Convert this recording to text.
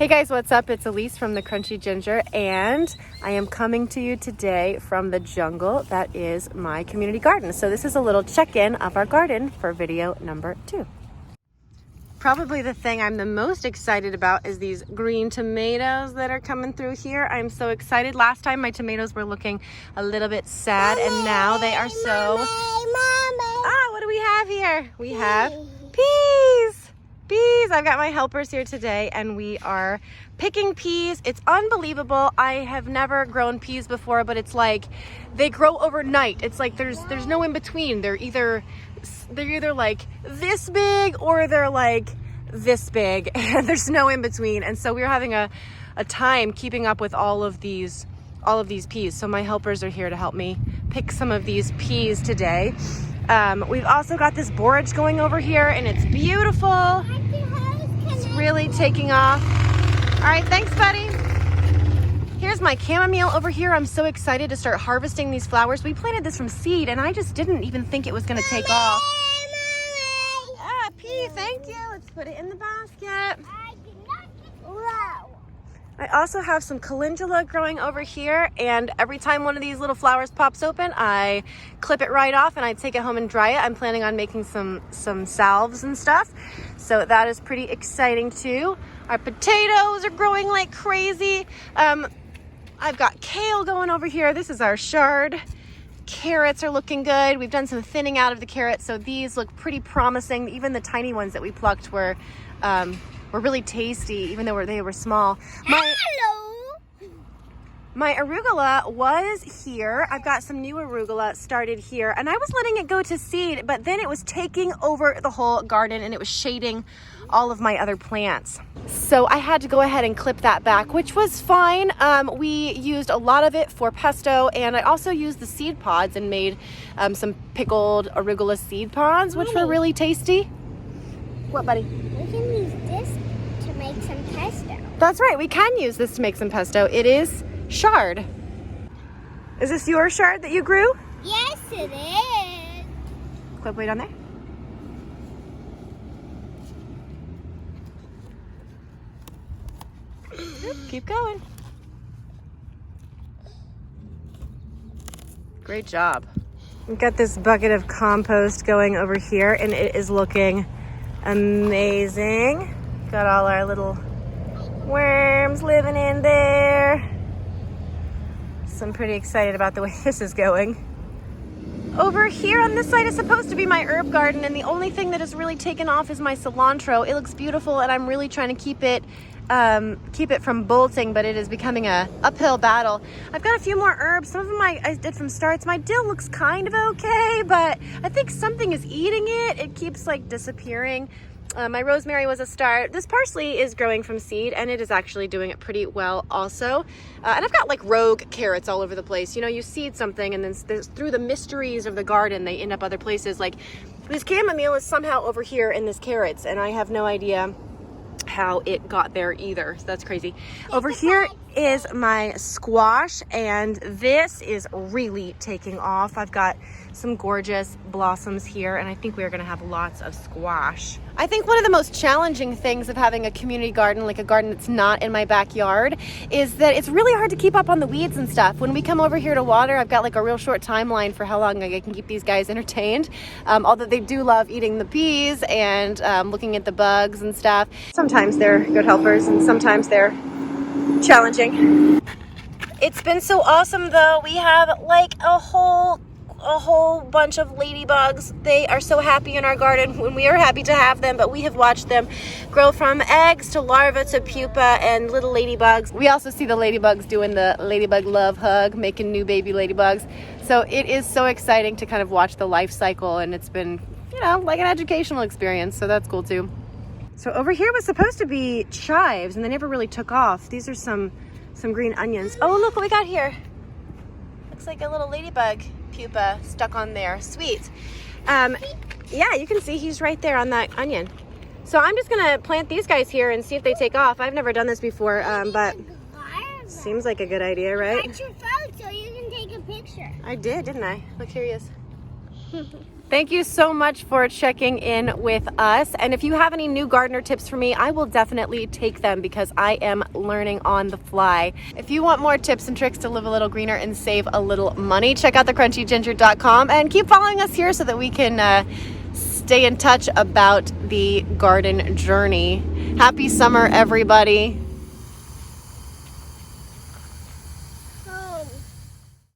Hey guys, what's up? It's Elise from the Crunchy Ginger, and I am coming to you today from the jungle that is my community garden. So this is a little check-in of our garden for video number 2. Probably the thing I'm the most excited about is these green tomatoes that are coming through here. I'm so excited. Last time my tomatoes were looking a little bit sad, and now they are so... What do we have here? We have peas. Peas. I've got my helpers here today and we are picking peas. It's unbelievable. I have never grown peas before, but it's like they grow overnight. It's like there's no in between. They're either like this big or they're like this big. There's no in between. And so we're having a time keeping up with all of these peas. So my helpers are here to help me pick some of these peas today. We've also got this borage going over here and it's beautiful. It's really taking off. All right, thanks, buddy. Here's my chamomile over here. I'm so excited to start harvesting these flowers. We planted this from seed and I just didn't even think it was gonna take off. Pea, thank you. Let's put it in the basket. I also have some calendula growing over here, and every time one of these little flowers pops open, I clip it right off and I take it home and dry it. I'm planning on making some salves and stuff, so that is pretty exciting too. Our potatoes are growing like crazy. I've got kale going over here. This is our chard. Carrots are looking good. We've done some thinning out of the carrots, so these look pretty promising. Even the tiny ones that we plucked were really tasty, even though they were small. My arugula was here. I've got some new arugula started here, and I was letting it go to seed, but then it was taking over the whole garden and it was shading all of my other plants. So I had to go ahead and clip that back, which was fine. We used a lot of it for pesto, and I also used the seed pods and made some pickled arugula seed pods, which were really tasty. What, buddy? We can use this to make some pesto. That's right, we can use this to make some pesto. It is chard. Is this your chard that you grew? Yes, it is. Clip weight on there. Keep going. Great job. We've got this bucket of compost going over here and it is looking amazing. Got all our little worms living in there. So I'm pretty excited about the way this is going. Over here on this side is supposed to be my herb garden, and the only thing that has really taken off is my cilantro. It looks beautiful and I'm really trying to keep it from bolting, but it is becoming a uphill battle. I've got a few more herbs. Some of them I did from starts. My dill looks kind of okay, but I think something is eating it. It keeps like disappearing. My rosemary was a start. This parsley is growing from seed and it is actually doing it pretty well also. And I've got like rogue carrots all over the place. You know, you seed something and then through the mysteries of the garden, they end up other places. Like this chamomile is somehow over here in this carrots and I have no idea how it got there either. So that's crazy. Over here is my squash and this is really taking off. I've got some gorgeous blossoms here and I think we're gonna have lots of squash. I think one of the most challenging things of having a community garden, like a garden that's not in my backyard, is that it's really hard to keep up on the weeds and stuff. When we come over here to water, I've got like a real short timeline for how long I can keep these guys entertained. Although they do love eating the peas and looking at the bugs and stuff. Sometimes they're good helpers and sometimes they're challenging. It's been so awesome though. We have like a whole bunch of ladybugs. They are so happy in our garden when we are happy to have them, but we have watched them grow from eggs to larvae to pupa and little ladybugs. We also see the ladybugs doing the ladybug love hug, making new baby ladybugs. So it is so exciting to kind of watch the life cycle, and it's been, you know, like an educational experience, so that's cool too. So over here was supposed to be chives and they never really took off. These are some green onions. Oh, look what we got here. Looks like a little ladybug pupa stuck on there. Sweet. Yeah, you can see he's right there on that onion. So I'm just gonna plant these guys here and see if they take off. I've never done this before, but seems like a good idea, right? That's your phone so you can take a picture. I did, didn't I? Look, here he is. Thank you so much for checking in with us. And if you have any new gardener tips for me, I will definitely take them because I am learning on the fly. If you want more tips and tricks to live a little greener and save a little money, check out thecrunchyginger.com and keep following us here so that we can stay in touch about the garden journey. Happy summer, everybody.